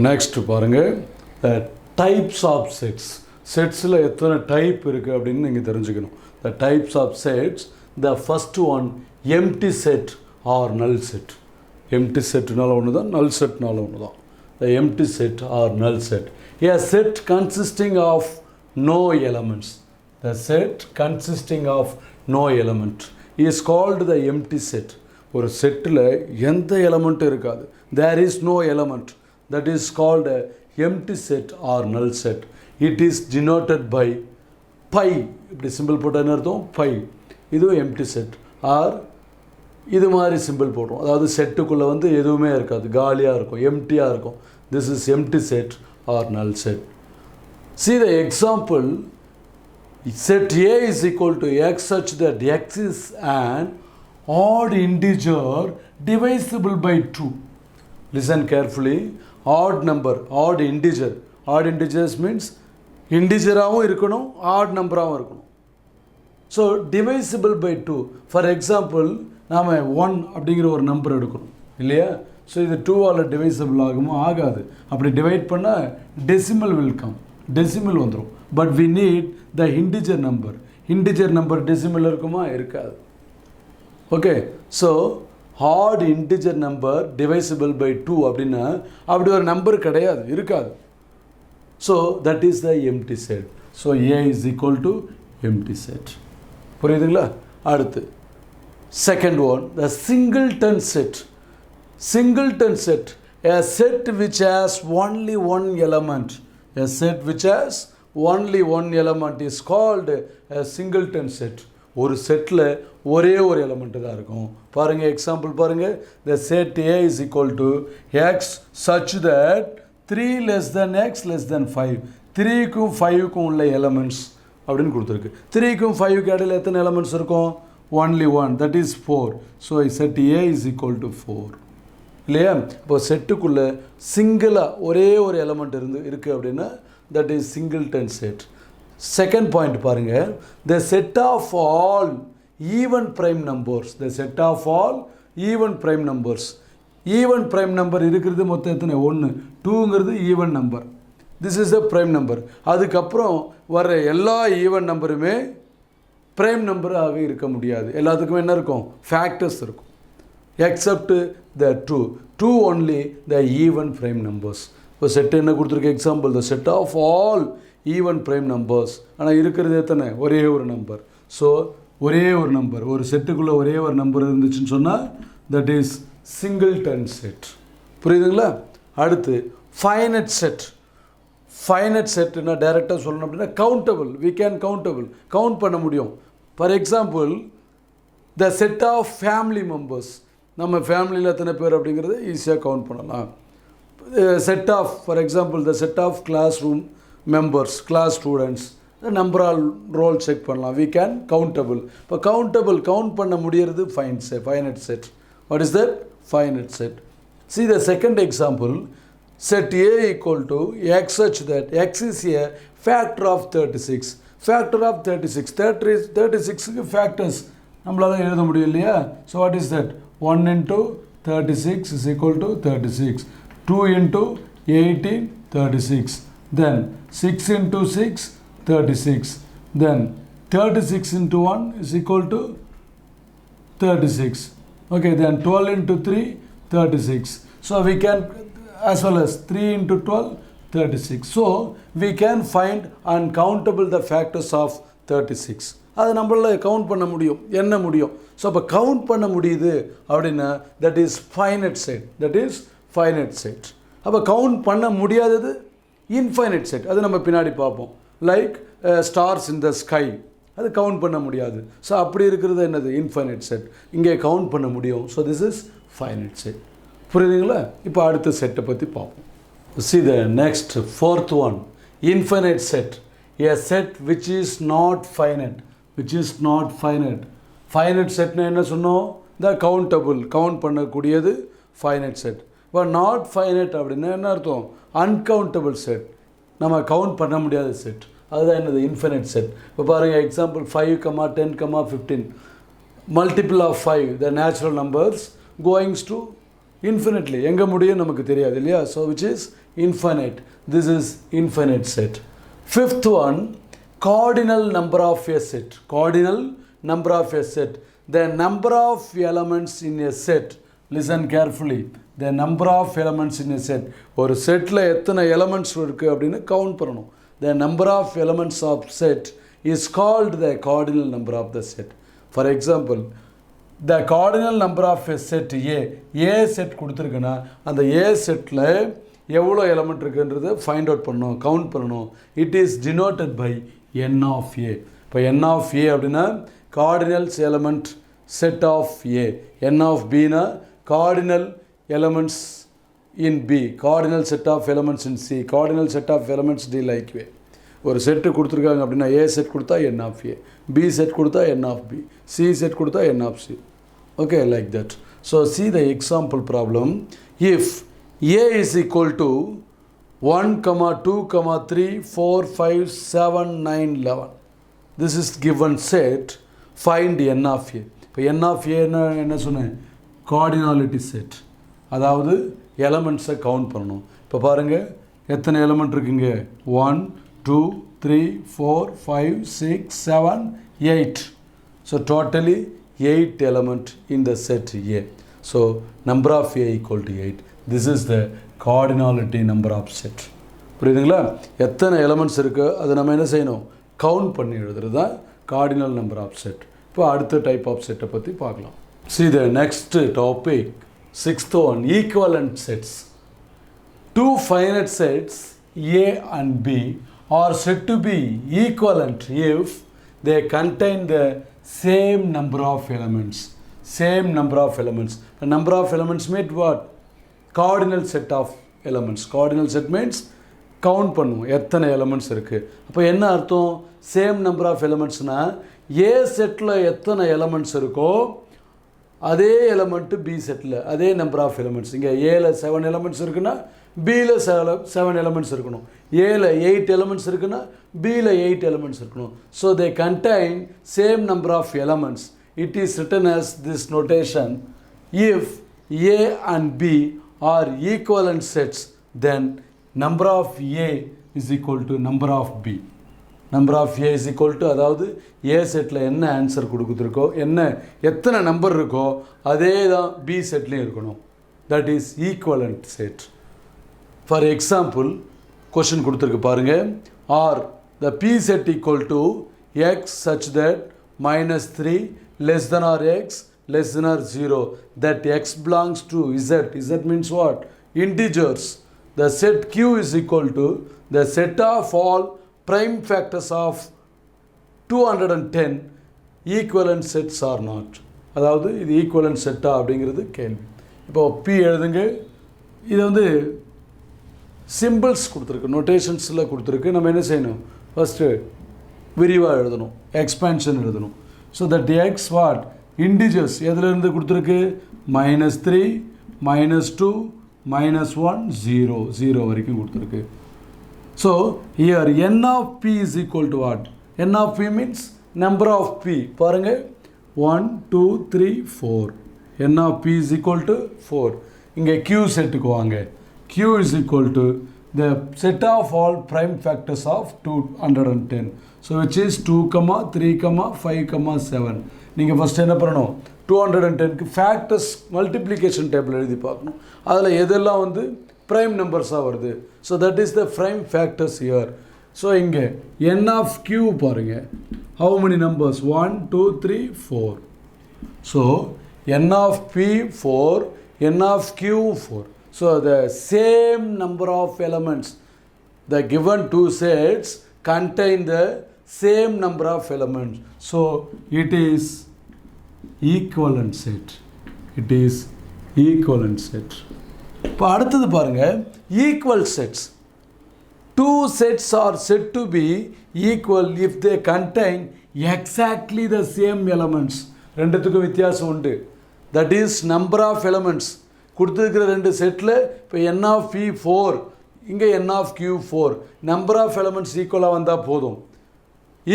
Next பாருங்கள், the types of sets. செட்ஸில் எத்தனை டைப் இருக்குது அப்படின்னு நீங்கள் தெரிஞ்சுக்கணும். The types of sets, the first one empty set or null set. Empty செட்னால ஒன்று தான், நல் செட்னால ஒன்று தான். The empty set or null set. A set consisting of no elements. The set consisting of no element is called the empty set. ஒரு settle எந்த எலமெண்ட்டும் இருக்காது. There is no element. That is called a empty set or null set. It is denoted by pi. இப்படி simple போட்டால் என்ன அர்த்தம்? pi. இதுவும் empty set. R இது மாதிரி சிம்பிள் போடுறோம். அதாவது செட்டுக்குள்ளே வந்து எதுவுமே இருக்காது, காலியாக இருக்கும், எம்டியாக இருக்கும். This is empty set or null set. See the example, set A is equal to x such that x is an odd integer divisible by 2. Listen carefully. Odd number, odd integer. Odd integers means integer-ஆவும் இருக்கணும், odd number-ஆவும் இருக்கணும். So divisible by 2. For example, நாம் 1 அப்படிங்கிற ஒரு number எடுக்கணும் இல்லையா? So இது 2ஆல் divisible ஆகுமோ? ஆகாது. அப்படி டிவைட் பண்ணால் டெசிமல் வில் கம், டெசிமல் வந்துடும். But we need the integer number. Integer number decimal இருக்குமா? இருக்காது. Okay, so odd integer number divisible by 2 அப்படின்னா அப்படி ஒரு நம்பர் கிடையாது, இருக்காது. So that is the empty set. So A is equal to empty set. புரியுதுங்களா? அடுத்து second one, the singleton set. Singleton set, a set which has only one element. A set which has only one element is called a singleton set. ஒரு settle ஒரே ஒரு element தான் இருக்கும். பாருங்கள், example பாருங்கள். The set A is equal to x such that 3 less than x less than 5. 3க்கும் 5க்கும் உள்ள elements அப்படின்னு கொடுத்துருக்கு. 3க்கும் 5க்கு இடையில் எத்தனை எலமெண்ட்ஸ் இருக்கும்? only one, that is 4. So set A is equal to 4. இல்லையா? இப்போ செட்டுக்குள்ளே சிங்கிளாக ஒரே ஒரு எலமெண்ட் இருக்குது அப்படின்னா that is singleton set. Second point பாருங்கள், the set of all even prime numbers. The set of all even prime numbers. Even prime number இருக்கிறது மொத்தம் எத்தனை? 1. 2ங்கிறது even number. This is the prime number. அதுக்கப்புறம் வர எல்லா ஈவன் நம்பருமே ப்ரைம் நம்பராக இருக்க முடியாது. எல்லாத்துக்குமே என்ன இருக்கும்? ஃபேக்டர்ஸ் இருக்கும். Except the 2 only the even prime numbers. இப்போ செட் என்ன கொடுத்துருக்கு? Example, the set of all even prime numbers. ஆனால் இருக்கிறது எத்தனை? ஒரே ஒரு நம்பர். ஸோ ஒரே ஒரு நம்பர், ஒரு செட்டுக்குள்ளே ஒரே ஒரு நம்பர் இருந்துச்சுன்னு சொன்னால் தட் இஸ் சிங்கிள்டன் செட். புரியுதுங்களா? அடுத்து ஃபைனட் செட். ஃபைனட் செட்னா டைரெக்டாக சொல்லணும் அப்படின்னா countable. We can countable, count பண்ண முடியும். For example, the set of family members. நம்ம ஃபேமிலியில் எத்தனை பேர் அப்படிங்கிறத ஈஸியாக கவுண்ட் பண்ணலாம். Set of, for example, the set of class room members, class students, number all roll check பண்ணலாம். We can countable. இப்போ கவுண்டபிள், கவுண்ட் பண்ண முடியறது finite set. What is that? Finite set. See the second example, set A equal to x such that x is a factor of 36. Factor of 36. 36 factors நம்மளால எழுத முடியும் இல்லையா? So what is that? 1 into 36 is equal to 36. 2 into 18, 36. Then 6 into 6, 36. Then 36 into 1 is equal to 36. Okay, then 12 into 3, 36. So we can, as well as 3 into 12, 36. So we can find and countable the factors of 36. அதை நம்மளால் count பண்ண முடியும், என்ன முடியும். So அப்போ count பண்ண முடியுது அப்படின்னா that is finite set. That is finite set. அப்போ கவுண்ட் பண்ண முடியாதது இன்ஃபைனட் செட். அது நம்ம பின்னாடி பார்ப்போம். Like stars in the sky, அது கவுண்ட் பண்ண முடியாது. ஸோ அப்படி இருக்கிறது என்னது? Infinite set. இங்கே கவுண்ட் பண்ண முடியும். So this is finite set. புரியுதுங்களா? இப்போ அடுத்த செட்டை பற்றி பார்ப்போம். See the next, fourth one, infinite set. A set which is not finite. Which is not finite. Finite set na enna sonnom? The countable, count பண்ணக்கூடியது finite set. But not finite அப்படின்னா என்ன அர்த்தம்? uncountable set. நம்ம count பண்ண முடியாத set. அதுதான் என்னது? Infinite set. இப்போ பாருங்கள், example 5, 10, 15. Multiple of 5, the natural numbers goings to infinitely எங்க முடியும் நமக்கு தெரியாது இல்லையா? So which is infinite. This is infinite set. Fifth one, cardinal number of a set. Cardinal number of a set. The number of elements in a set. Listen carefully. The number of elements in a set. ஒரு settle எத்தனை elements இருக்குது அப்படின்னு count பண்ணணும். The number of elements of set is called the cardinal number of the set. For example, the cardinal number of a set A set கொடுத்துருக்குன்னா அந்த A செட்டில் எவ்வளோ element இருக்குன்றதை ஃபைண்ட் அவுட் பண்ணணும், கவுண்ட் பண்ணணும். It is denoted by n of A. இப்போ n of A அப்படின்னா cardinals element set of A. n of Bனா cardinal elements in B, cardinal set of elements in C, cardinal set of elements D like way. ஒரு set கொடுத்துருக்காங்க அப்படின்னா A set கொடுத்தா n of A, B set கொடுத்தா n of B, C set கொடுத்தா n of C. Okay, like that. So see the example problem. If A is equal to 1, 2, 3, 4, 5, 7, 9, 11. This is given set. Find n of A. இப்போ n of A என்ன சொன்னேன்? Cardinality set. அதாவது எலமெண்ட்ஸை count பண்ணணும். இப்போ பாருங்கள் எத்தனை element இருக்குங்க? 1, 2, 3, 4, 5, 6, 7, 8. So totally 8 element in the set A. So number of A equal to 8. This is the cardinality number of set. புரியுதுங்களா? எத்தனை எலமெண்ட்ஸ் இருக்கோ அதை நம்ம என்ன செய்யணும்? கவுண்ட் பண்ணி எழுதுறது தான் கார்டினல் நம்பர் ஆஃப் செட். இப்போ அடுத்த டைப் ஆஃப் செட்டை பற்றி பார்க்கலாம். See the next topic, sixth one, equivalent sets. Two finite sets A and B are said to be equivalent if they contain the same number of elements. Same number of elements. The number of elements means what? Cardinal set of elements. Cardinal set means count பண்ணும் எத்தனை elements இருக்குது. அப்போ என்ன அர்த்தம்? Same number of எலமெண்ட்ஸ்னால் A செட்டில் எத்தனை elements இருக்கோ அதே எலமெண்ட்டு பி செட்டில் அதே நம்பர் ஆஃப் எலமெண்ட்ஸ். இங்கே ஏல 7 எலமெண்ட்ஸ் இருக்குன்னா பியில் 7 எலமெண்ட்ஸ் இருக்கணும். ஏல 8 எலமெண்ட்ஸ் இருக்குன்னா பியில் 8 எலமெண்ட்ஸ் இருக்கணும். So they contain same number of elements. It is written as this notation: if A and B are equivalent sets, then number of A is equal to number of B. Number of A is equal to, அதாவது A settle என்ன answer கொடுக்குறதுக்கோ எத்தனை number இருக்கோ அதே தான் B செட்லேயும் இருக்கணும். That is equivalent set. For example question கொடுத்துருக்கு பாருங்கள். R the P set equal to X such that -3 less than or X less than or 0, that X belongs to Z. Z means what? Integers. The set Q is equal to the set of all prime factors of 210. Equivalent sets or not. அதாவது இது equivalent செட்டா அப்படிங்கிறது கேள்வி. இப்போ P எழுதுங்க. இது வந்து symbols கொடுத்துருக்கு, நோட்டேஷன்ஸில் கொடுத்துருக்கு. நம்ம என்ன செய்யணும்? ஃபஸ்ட்டு விரிவாக எழுதணும், எக்ஸ்பேன்ஷன் எழுதணும். So that X what? Integers எதுலேருந்து கொடுத்துருக்கு? -3, -2, -1, 0 வரைக்கும் கொடுத்துருக்கு. So here n of P is equal to what? n of P means number of P. பாருங்கள் 1, 2, 3, 4. n of P is equal to 4. இங்கே Q செட்டுக்கு வாங்க. Q is equal to the set of all prime factors of 210. So which is 2, 3, 5, 7. நீங்கள் first என்ன பண்ணணும்? 210க்கு factors multiplication table எழுதி பார்க்கணும். அதில் எதெல்லாம் வந்து prime நம்பர்ஸாக வருது. So that is the prime factors here. So இங்கே n of Q பாருங்க. How many numbers? 1, 2, 3, 4. So n of P 4, n of Q 4. So the same number of elements, the given two sets contain the same number of elements. So it is equivalent set. It is equivalent set. இப்போ அடுத்தது பாருங்கள், equal sets. Two sets are said to be equal if they contain exactly the same elements. ரெண்டுத்துக்கும் வித்தியாசம் உண்டு. That is number of elements. கொடுத்துருக்கிற ரெண்டு settle இப்போ n of P 4, இங்கே n of Q 4. Number of elements ஈக்குவலாக வந்தால் போதும்.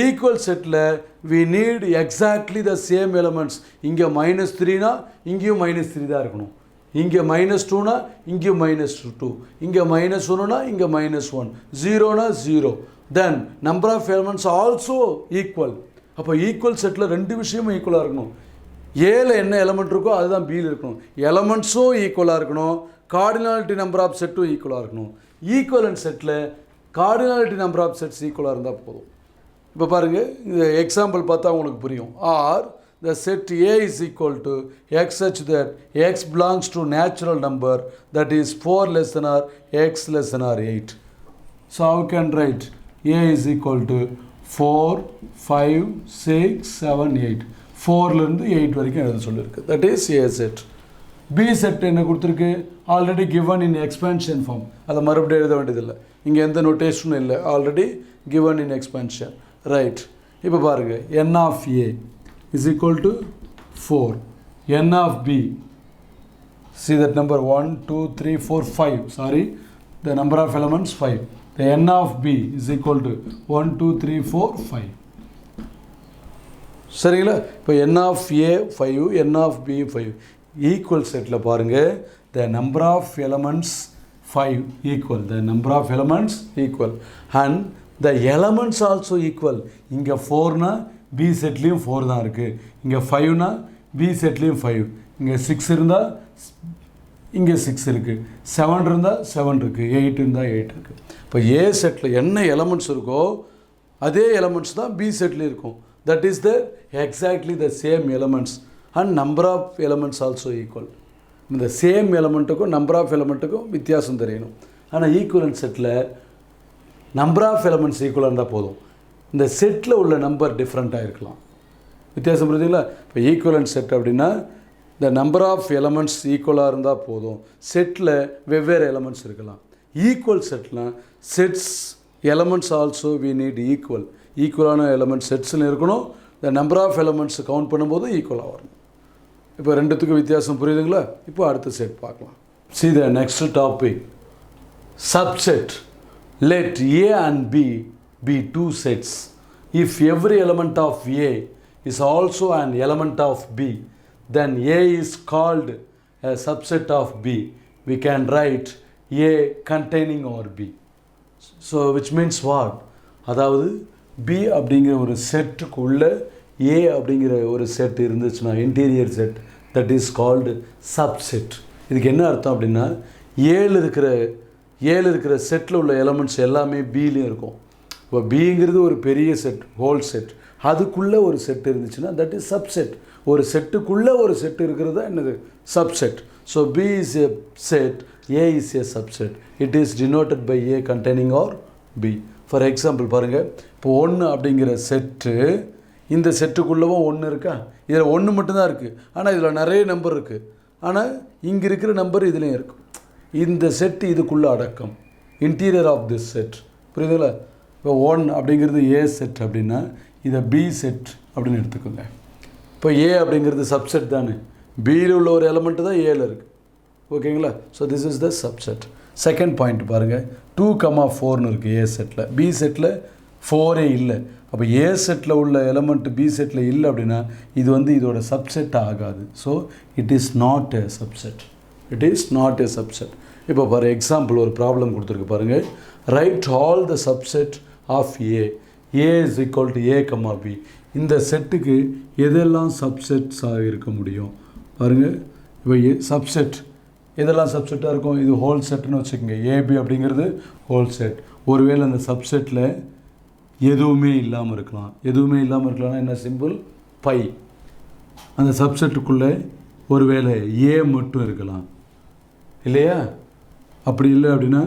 ஈக்குவல் செட்டில் we need exactly the same elements. இங்கே -3னா இங்கேயும் -3 தான் இருக்கணும். இங்கே -2னா இங்கே -2, இங்கே -1னா இங்கே -1, 0னா 0. Then number of elements also equal. அப்போ ஈக்குவல் செட்டில் ரெண்டு விஷயமும் ஈக்குவலாக இருக்கணும். ஏல என்ன எலமெண்ட் இருக்கோ அதுதான் பியில் இருக்கணும். எலமெண்ட்ஸும் ஈக்குவலாக இருக்கணும், கார்டினாலிட்டி நம்பர் ஆஃப் செட்டும் ஈக்குவலாக இருக்கணும். ஈக்குவலன்ட் செட்டில் கார்டினாலிட்டி நம்பர் ஆஃப் செட்ஸ் ஈக்குவலாக இருந்தால் போதும். இப்போ பாருங்கள், இந்த எக்ஸாம்பிள் பார்த்தா உங்களுக்கு புரியும். Are the set A is equal to x such that x belongs to natural number that is 4 less than or x less than or 8. So how can write A is equal to 4, 5, 6, 7, 8. 4லேருந்து 8 வரைக்கும் எழுத சொல்லியிருக்கு. That is A set. B set என்ன கொடுத்துருக்கு? Already given in expansion form. அதை மறுபடியும் எழுத வேண்டியதில்லை, இங்கே எந்த நோட்டேஷனும் இல்லை, already given in expansion. Right. இப்போ பாருங்கள், n of A is equal to 4. n of B, see that number 1, 2, 3, 4, 5. Sorry, the number of elements 5. The n of B is equal to 1, 2, 3, 4, 5. சரிங்களா? இப்போ n of A 5, n of B 5. Equal settle பாருங்கள், the number of elements 5 equal, the number of elements equal and the elements also equal. இங்கே 4னா B செட்லேயும் 4 தான் இருக்குது, இங்கே 5னா B செட்லேயும் 5, இங்கே 6 இருந்தால் இங்கே 6 இருக்குது, 7 இருந்தால் 7 இருக்குது, 8 இருந்தால் 8 இருக்குது. இப்போ ஏ செட்டில் என்ன எலமெண்ட்ஸ் இருக்கோ அதே எலமெண்ட்ஸ் தான் பி செட்லேயும் இருக்கும். That is the exactly the same elements and number of elements also equal. இந்த சேம் எலமெண்ட்டுக்கும் நம்பர் ஆஃப் எலமெண்ட்டுக்கும் வித்தியாசம் தெரியணும். ஆனால் ஈக்குவலன்ட் செட்டில் நம்பர் ஆஃப் எலமெண்ட்ஸ் ஈக்குவலாக இருந்தால் போதும், இந்த செட்டில் உள்ள நம்பர் டிஃப்ரெண்ட்டாக இருக்கலாம். வித்தியாசம் புரியுதுங்களா? இப்போ ஈக்குவலன்ட் செட் அப்படின்னா இந்த நம்பர் ஆஃப் எலமெண்ட்ஸ் ஈக்குவலாக இருந்தால் போதும், செட்டில் வெவ்வேறு எலமெண்ட்ஸ் இருக்கலாம். ஈக்குவல் செட்லாம் sets elements also we need equal. ஈக்குவலான எலமெண்ட்ஸ் செட்ஸில் இருக்கணும், இந்த நம்பர் ஆஃப் எலமெண்ட்ஸ் கவுண்ட் பண்ணும்போது ஈக்குவலாக வரணும். இப்போ ரெண்டுத்துக்கும் வித்தியாசம் புரியுதுங்களா? இப்போ அடுத்த செட் பார்க்கலாம். See the next topic, subset. Let A and B be two sets. If every element of A is also an element of B, then A is called a subset of B. We can write A containing over B. So which means what? அதாவது B அப்படிங்கிற ஒரு செட்டுக்குள்ள A அப்படிங்கிற ஒரு set இருந்துச்சுன்னா, interior set, that is called subset. இதுக்கு என்ன அர்த்தம் அப்படின்னா, ஏழு இருக்கிற செட்டில் உள்ள எலமெண்ட்ஸ் எல்லாமே பிலையும் இருக்கும். இப்போ பிங்கிறது ஒரு பெரிய செட், ஹோல் செட், அதுக்குள்ளே ஒரு செட் இருந்துச்சுன்னா தட் இஸ் சப்செட். ஒரு செட்டுக்குள்ளே ஒரு செட் இருக்கிறது என்னது? Subset. So B is a set, A is a subset. It is denoted by A containing or B. For example பாருங்கள், இப்போ 1 அப்படிங்கிற செட்டு, இந்த செட்டுக்குள்ளவும் 1 இருக்கா? இதில் 1 மட்டும்தான் இருக்குது, ஆனால் இதில் நிறைய நம்பர் இருக்குது. ஆனால் இங்கே இருக்கிற நம்பர் இதுலேயும் இருக்கும். இந்த செட்டு இதுக்குள்ளே அடக்கம், இன்டீரியர் ஆஃப் திஸ் செட். புரியுதுங்களா? இப்போ 1 அப்படிங்கிறது ஏ செட் அப்படின்னா இதை பி செட் அப்படின்னு எடுத்துக்கோங்க. இப்போ ஏ அப்படிங்கிறது சப்செட் தானே, பியில் உள்ள ஒரு எலமெண்ட்டு தான் ஏல இருக்குது. ஓகேங்களா? So this is the subset. Second point பாருங்கள், 2,4ன்னு இருக்குது ஏ செட்டில். பி செட்டில் 4 இல்லை. அப்போ ஏ செட்டில் உள்ள எலமெண்ட் பி செட்டில் இல்லை அப்படின்னா இது இதோட சப்செட் ஆகாது. So it is not a subset. It is not a subset. இப்போ ஃபார் எக்ஸாம்பிள் ஒரு ப்ராப்ளம் கொடுத்துருக்கு பாருங்கள். Write all the subset of A. A is equal to A comma B. இந்த செட்டுக்கு எதெல்லாம் சப்செட்ஸாக இருக்க முடியும் பாருங்கள். இப்போ சப்செட் எதெல்லாம் சப்செட்டாக இருக்கும்? இது ஹோல் செட்டுன்னு வச்சுக்கோங்க. ஏபி அப்படிங்கிறது ஹோல் செட். ஒருவேளை அந்த சப்செட்டில் எதுவுமே இல்லாமல் இருக்கலாம். எதுவுமே இல்லாமல் இருக்கலாம்னா என்ன சிம்பிள்? பை. அந்த சப்செட்டுக்குள்ளே ஒருவேளை ஏ மட்டும் இருக்கலாம் இல்லையா? அப்படி இல்லை அப்படின்னா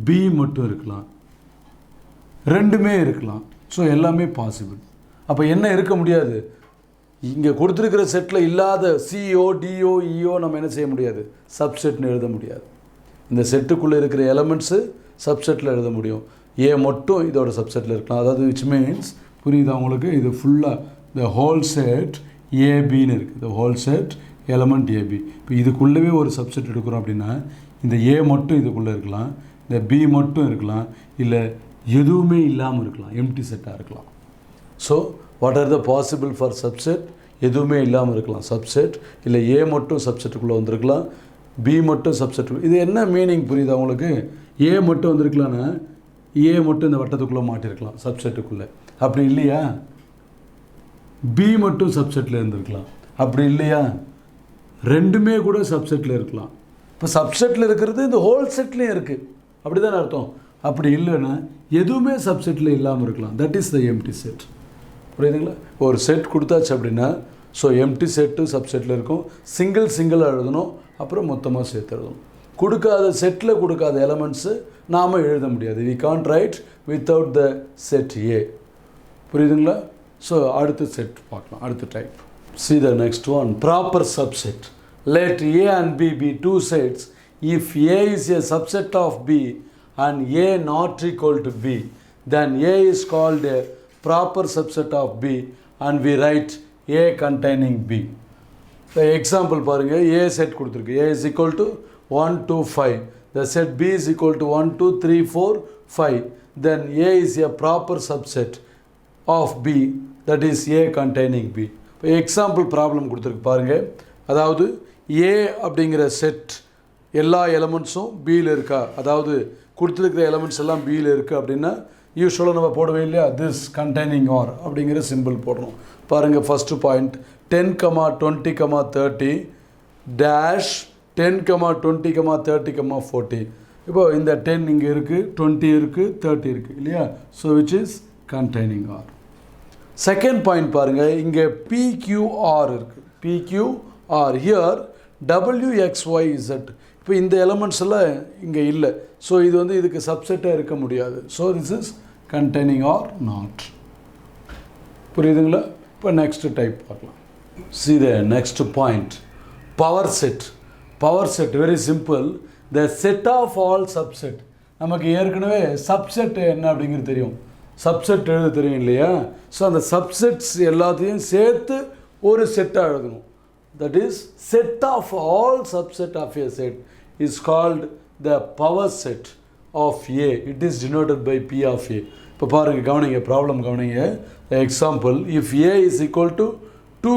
பி மட்டும் இருக்கலாம், ரெண்டுமே இருக்கலாம். ஸோ எல்லாமே பாசிபிள். அப்போ என்ன இருக்க முடியாது? இங்கே கொடுத்துருக்கிற செட்டில் இல்லாத சிஓ டிஓ இஓ நம்ம என்ன செய்ய முடியாது? சப்செட்னு எழுத முடியாது. இந்த செட்டுக்குள்ளே இருக்கிற எலமெண்ட்ஸு சப்செட்டில் எழுத முடியும். ஏ மட்டும் இதோட சப்செட்டில் இருக்கலாம். அதாவது விச் மீன்ஸ், புரியுதா உங்களுக்கு? இது ஃபுல்லாக த ஹோல் செட் ஏபின்னு இருக்குது. The whole set element AB. இப்போ இதுக்குள்ளவே ஒரு சப்செட் எடுக்கிறோம் அப்படின்னா இந்த ஏ மட்டும் இதுக்குள்ளே இருக்கலாம், இந்த பி மட்டும் இருக்கலாம், இல்லை எதுவுமே இல்லாமல் இருக்கலாம், எம்டி செட்டாக இருக்கலாம். So what are the possible for subset? எதுவுமே இல்லாமல் இருக்கலாம் சப்செட், இல்லை ஏ மட்டும் சப்செட்டுக்குள்ளே வந்திருக்கலாம், B மட்டும் சப்செட். இது என்ன மீனிங் புரியுதா உங்களுக்கு? A மட்டும் வந்திருக்கலான்னா A மட்டும் இந்த வட்டத்துக்குள்ளே மாட்டிருக்கலாம் சப்செட்டுக்குள்ளே. அப்படி இல்லையா? B மட்டும் சப்செட்டில் இருந்திருக்கலாம். அப்படி இல்லையா? ரெண்டுமே கூட சப்செட்டில் இருக்கலாம். இப்போ சப்செட்டில் இருக்கிறது இந்த ஹோல் செட்லேயும் இருக்குது. அப்படி தானே அர்த்தம்? அப்படி இல்லைன்னா எதுவுமே சப்செட்டில் இல்லாமல் இருக்கலாம். That is the empty set. புரியுதுங்களா? ஒரு செட் கொடுத்தாச்சு அப்படின்னா ஸோ எம்டி செட்டு சப்செட்டில் இருக்கும். சிங்கிள் எழுதணும், அப்புறம் மொத்தமாக சேர்த்து எழுதணும். கொடுக்காத செட்டில் கொடுக்காத எலமெண்ட்ஸு நாம் எழுத முடியாது. We can't write without the set A. புரியுதுங்களா? ஸோ அடுத்த செட் பார்க்கலாம், அடுத்த type. See the next one, proper subset. Let A and B be two sets if A is a subset of B and A not equal to B, then A is called a proper subset of B and we write A containing B. The example பாருங்க, A set கொடுத்திருக்கு. A is equal to 1 2 5. The set B is equal to 1 2 3 4 5. Then A is a proper subset of B, that is A containing B. இப்போ example problem கொடுத்துருக்கு பாருங்கள். அதாவது ஏ அப்படிங்கிற set எல்லா எலமெண்ட்ஸும் பியில் இருக்கா, அதாவது கொடுத்துருக்கிற எலமெண்ட்ஸ் எல்லாம் பியில் இருக்குது அப்படின்னா யூஸ்வலாக நம்ம போடவே இல்லையா, திஸ் கண்டெய்னிங் ஆர் அப்படிங்கிற சிம்பிள் போடணும். பாருங்கள், ஃபஸ்ட்டு பாயிண்ட் 10, 20, 30 டேஷ் 10, 20, 30, 40. இப்போ இந்த 10 இங்கே இருக்குது, 20 இருக்குது, 30 இருக்குது இல்லையா? So which is containing or. Second point பாருங்கள், இங்கே PQR இருக்குது. PQR here WXYZ. இப்போ இந்த எலமெண்ட்ஸ் எல்லாம் இங்கே இல்லை. ஸோ இது வந்து இதுக்கு சப்செட்டாக இருக்க முடியாது. So this is containing or not. புரியுதுங்களா? இப்போ நெக்ஸ்ட் டைப் பார்க்கலாம். See the next point, power set. Power set very simple. The set of all subset. நமக்கு ஏற்கனவே சப்செட் என்ன அப்படிங்கிறது தெரியும். சப்செட் எழுத தெரியும் இல்லையா? ஸோ அந்த சப்செட்ஸ் எல்லாத்தையும் சேர்த்து ஒரு செட்டாக எழுதணும். That is set of all subset of A set is called the power set of A. It is denoted by P of A. இப்போ பாருங்கள், கவனிங்க, ப்ராப்ளம் கவனிங்க. Example, if A is equal to 2,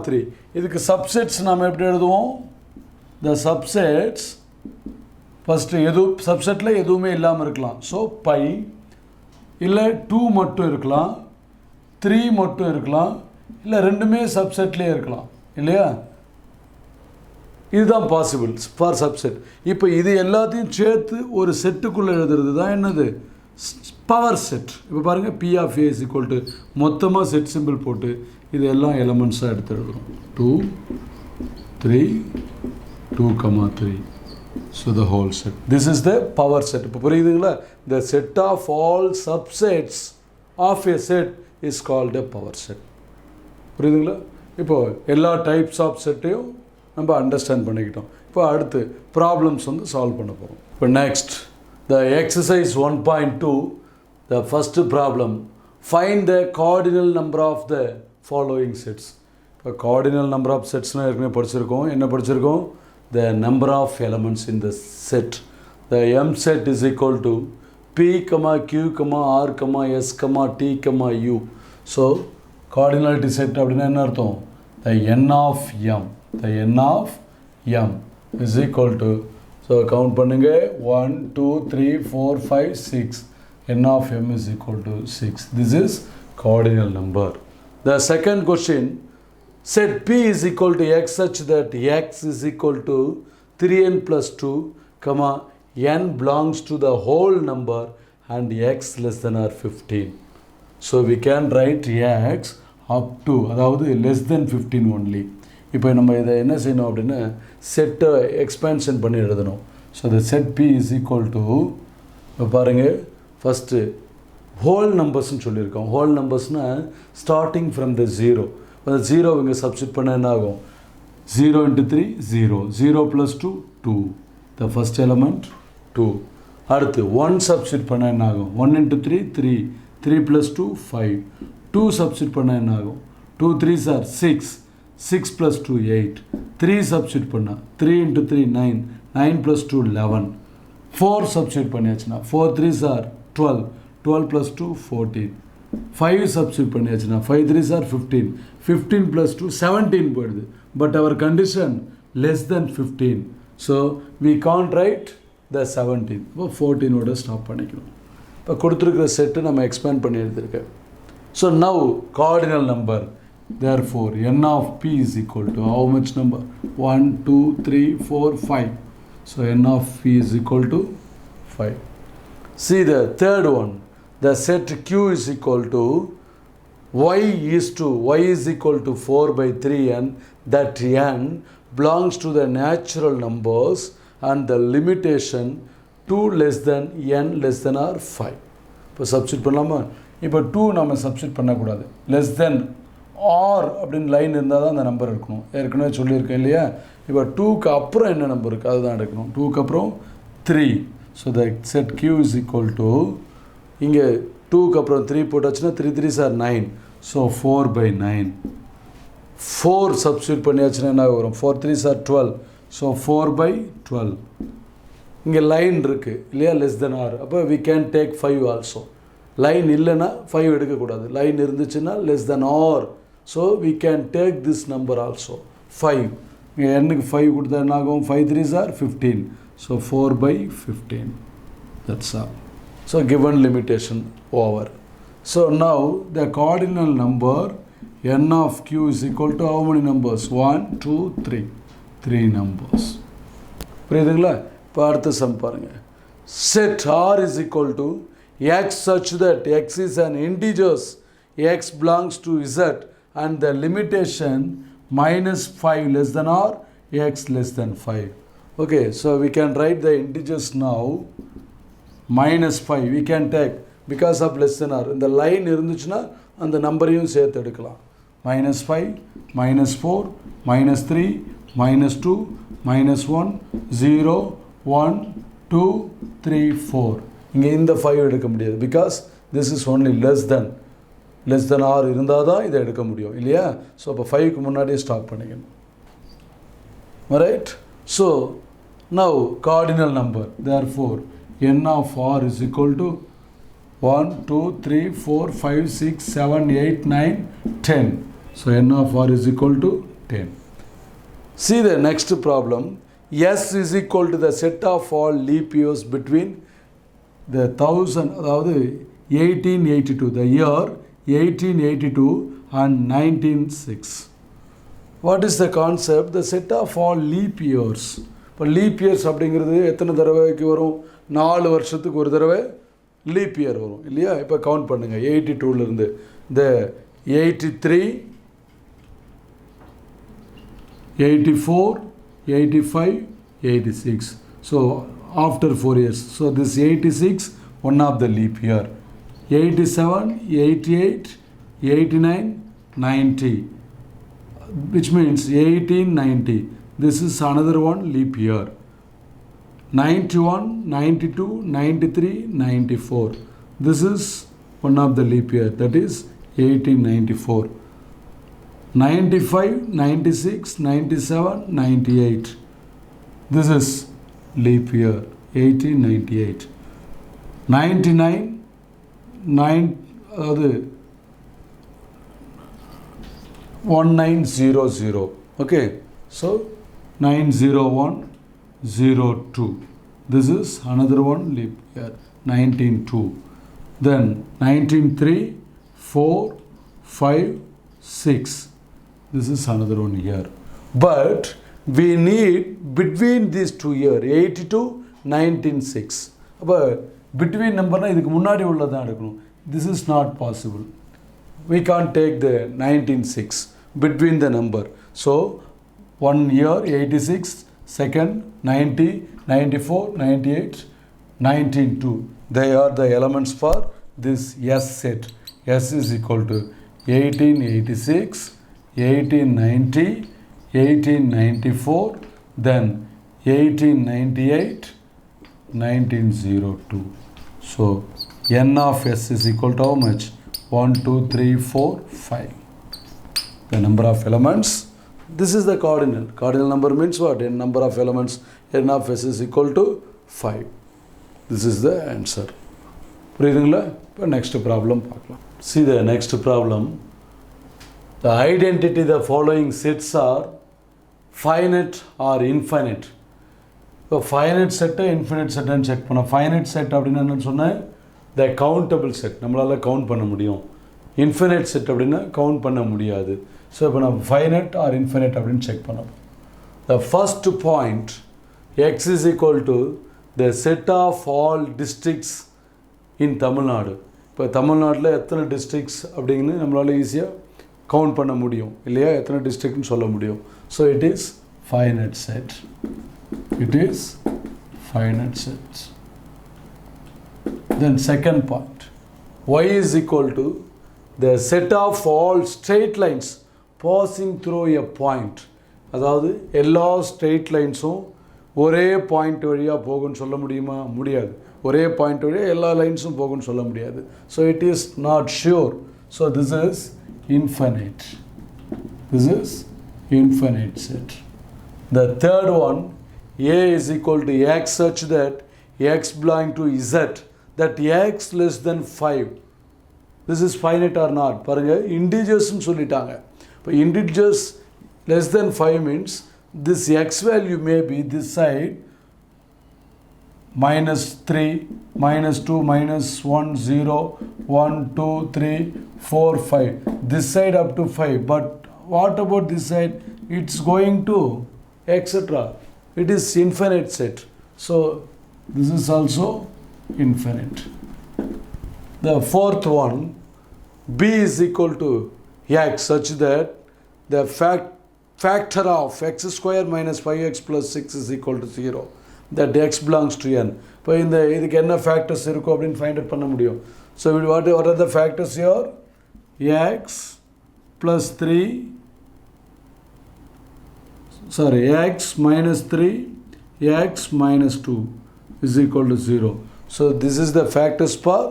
3. இதுக்கு சப்செட்ஸ் நாம் எப்படி எழுதுவோம்? த subsets first சப்செட்டில் எதுவுமே இல்லாமல் இருக்கலாம். ஸோ பை, இல்லை 2 மட்டும் இருக்கலாம், 3 மட்டும் இருக்கலாம், இல்லை ரெண்டுமே சப்செட்லேயே இருக்கலாம் இல்லையா? இதுதான் பாசிபிள் ஃபார் சப்செட். இப்போ இது எல்லாத்தையும் சேர்த்து ஒரு செட்டுக்குள்ளே எழுதுறது தான் என்னது? Power set. இப்போ பாருங்கள், P of A is equal to மொத்தமாக செட் சிம்பிள் போட்டு இது எல்லாம் எலமெண்ட்ஸாக எடுத்து எழுதுகிறோம். 2, 3, 2, 3. So the whole set. This is the power set. இப்போ புரியுதுங்களா? The set of all subsets of a set is called a power set. புரியுதுங்களா? இப்போ எல்லா டைப்ஸ் ஆஃப் செட்டையும் நம்ம அண்டர்ஸ்டாண்ட் பண்ணிக்கிட்டோம். இப்போ அடுத்து ப்ராப்ளம்ஸ் வந்து சால்வ் பண்ண போகிறோம். இப்போ next the exercise 1.2, the first problem, find the cardinal number of the following sets. இப்போ cardinal number of setsனா ஏற்கனவே படிச்சிருக்கோம். என்ன படிச்சிருக்கோம்? The number of elements in the set. The M set is equal to P, Q, R, S, T, U. So cardinality set அப்படின்னா என்ன அர்த்தம்? The n of M. The n of M is equal to, so count பண்ணுங்க, 1 2 3 4 5 6. n of M is equal to 6. This is cardinal number. The second question, set P is equal to X such that X is equal to 3n plus 2, n belongs to the whole number and X less than or 15. So we can write X up to, அதாவது less than 15 only. இப்போ நம்ம இதை என்ன செய்யணும் அப்படின்னா செட்டை expansion பண்ணி எழுதணும். So the set P is equal to, இப்போ பாருங்கள், ஃபஸ்ட்டு ஹோல் நம்பர்ஸ்ன்னு சொல்லியிருக்கோம். ஹோல் நம்பர்ஸ்னால் ஸ்டார்டிங் ஃப்ரம் த 0. அந்த 0 இங்கே சப்ஸ்டிட் பண்ண என்ன ஆகும்? 0 into 3 0, 0 plus 2 2, the first element 2. அடுத்து 1 சப்ஸ்டிட் பண்ண என்ன ஆகும்? 1 into 3 3, 3 plus 2 5, 2 சப்ஸ்டிட் பண்ண என்ன ஆகும்? 2 3s are 6, 6 plus 2 8, 3 சப்ஸ்டிட் பண்ண 3 into 3 9, 9 plus 2 11, 4 சப்ஸ்டிட் பண்ணியாச்சுன்னா 4 3s are 12, 12 plus 2 14, 5 சப்ஸ்டிட் பண்ணியாச்சுன்னா 5 3s are 15, 15 plus 2 17 போயிடுது. But our condition less than 15. So we can't write the 17. இப்போ 14 ஓட ஸ்டாப் பண்ணிக்கணும். இப்போ கொடுத்துருக்கிற செட்டு நம்ம எக்ஸ்பேண்ட் பண்ணி எடுத்துருக்கேன். So now cardinal number, therefore n of p is equal to how much number? 1, 2, 3, 4, 5. So n of p is equal to 5. See the third one, the set q is equal to y is equal to 4 by 3n, that n belongs to the natural numbers and the limitation 2 less than n less than or 5. இப்போ substitute பண்ணலாமா? இப்போ 2 நம்ம substitute பண்ணக்கூடாது. Less than R அப்படின்னு line இருந்தால் தான் அந்த number இருக்கணும். ஏற்கனவே சொல்லியிருக்கேன் இல்லையா? இப்போ 2க்கு அப்புறம் என்ன நம்பர் இருக்குது அதுதான் எடுக்கணும். 2க்கு அப்புறம் 3. So the set q is equal to, இங்கே 2க்கு அப்புறம் 3 போட்டாச்சுன்னா 3 3s are 9. ஸோ 4 by 9. 4 சப்ஸ்டியூட் பண்ணியாச்சுன்னா என்ன வரும்? 4 3s are 12. So 4 by 12. இங்கே லைன் இருக்குது இல்லையா? Less than or. அப்போ we can take 5 also. Line இல்லைன்னா 5 எடுக்கக்கூடாது. லைன் இருந்துச்சுன்னா less than or. So we can take this number also. 5. இங்கே என்னுக்கு 5 கொடுத்தா என்ன ஆகும்? 5 3s are 15. So 4 by 15. That's all. So given limitation over. So now the cardinal number n of q is equal to how many numbers? 1, 2, 3. 3 numbers. புரியுதுங்களா? இப்போ அடுத்த some பாருங்க. Set r is equal to x such that x is an integers, x belongs to z and the limitation -5 less than or x less than 5. Okay, so we can write the integers now. -5 we can take because of less than or. இந்த line இருந்துச்சுன்னா அந்த நம்பரையும் சேர்த்து எடுக்கலாம். -5, -4, -3, -2, -1, 0, 1, 2, 3, 4. இங்கே இந்த 5 எடுக்க முடியாது because this is only less than r இருந்தால் தான் இதை எடுக்க முடியும் இல்லையா? ஸோ அப்போ 5க்கு முன்னாடியே ஸ்டாப் பண்ணிக்கணும். Right? So now cardinal number, therefore n of r is equal to 1, 2, 3, 4, 5, 6, 7, 8, 9, 10. So n of r is equal to 10. See the next problem. S is equal to the set of all leap years between the 1000, அதாவது 1882, the year 1882 and 1906. What is the concept? The set of all leap years. இப்போ leaf years அப்படிங்கிறது எத்தனை தடவைக்கு வரும்? 4 வருஷத்துக்கு ஒரு தடவை leap year வரும் இல்லையா? இப்போ கவுண்ட் பண்ணுங்கள். 82லேருந்து இந்த 83, 84, 85, 86. So after 4 years. So this 86, one of the leap year. 87, 88, 89, 90. Which means 1890. This is another one leap year. 91, 92, 93, 94. This is one of the leap year. That is 1894. 95, 96, 97, 98. This is leap year 1898. 99, 1900. Okay, so 90102. This is another one leap year 192. Then 193, 4, 5, 6. This is another one here. But we need between these 2 years 82, 196. But between number na idukku munnadi ulladha edukkanum. This is not possible. We can't take the 196 between the number. So 1 year 86, second 90, 94, 98, 192. They are the elements for this S set. S is equal to 1886, 1890, 1894, then 1898, 1902. So n of s is equal to how much? 1, 2, 3, 4, 5. The number of elements. This is the cardinal. Cardinal number means what? N number of elements. N of s is equal to 5. This is the answer. புரியுதுங்களா? இப்போ next problem பார்க்கலாம். See the next problem. The identity the following sets are finite or infinite. இப்போ finite செட்டை infinite செட்டுன்னு check பண்ணோம். Finite set அப்படின்னு என்ன சொன்னேன்? த countable set, நம்மளால் கவுண்ட் பண்ண முடியும். இன்ஃபினிட் செட் அப்படின்னா கவுண்ட் பண்ண முடியாது. ஸோ இப்போ நம்ம ஃபைனைட் ஆர் இன்ஃபினிட் அப்படின்னு செக் பண்ணோம். The first point, X is equal to the set of all districts in Tamil Nadu. இப்போ தமிழ்நாட்டில் எத்தனை டிஸ்ட்ரிக்ட்ஸ் அப்படிங்கிறது நம்மளால் ஈஸியாக கவுண்ட் பண்ண முடியும் இல்லையா? எத்தனை டிஸ்ட்ரிக்ட்னு சொல்ல முடியும். So it is finite set. It is finite set. Then second point, y is equal to the set of all straight lines passing through a point. அதாவது எல்லா ஸ்ட்ரெயிட் லைன்ஸும் ஒரே பாயிண்ட் வழியாக போகும்னு சொல்ல முடியுமா? முடியாது. ஒரே பாயிண்ட் வழியாக எல்லா லைன்ஸும் போகும்னு சொல்ல முடியாது. So it is not sure. So this is infinite. This is infinite set. The third one, a is equal to x such that x belong to z, that x less than 5. This is finite or not? பாருங்க, integers னு சொல்லிட்டாங்க. இப்போ integers less than 5 means this x value may be this side -3, -2, -1, 0, 1, 2, 3, 4, 5. This side up to 5. But what about this side? It's going to etc. It is infinite set. So this is also infinite. The fourth one, b is equal to x such that the factor of x square minus 5x plus 6 is equal to 0. That x belongs to n. இப்போ இதுக்கு என்ன factors இருக்கும் அப்படின்னு find out பண்ண முடியும். So what are the factors here? x plus 3, sorry, x minus 3, x minus 2 is equal to 0. So this is the factors for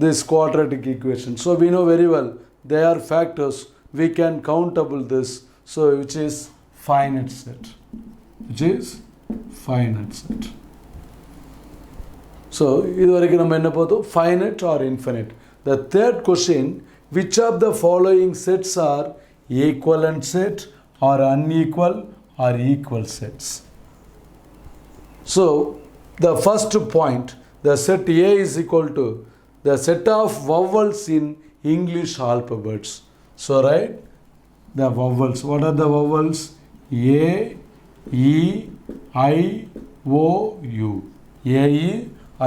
this quadratic equation. So we know very well they are factors. We can countable this. So which is finite set. Which is finite set. So இதுவரைக்கும் நம்ம என்ன பார்த்தோம்? Finite or infinite. The third question, which of the following sets are equivalent set or unequal or equal sets? So the first point, the set A is equal to the set of vowels in English alphabets. So right, the vowels, what are the vowels? A, E, I, O, U. A, E,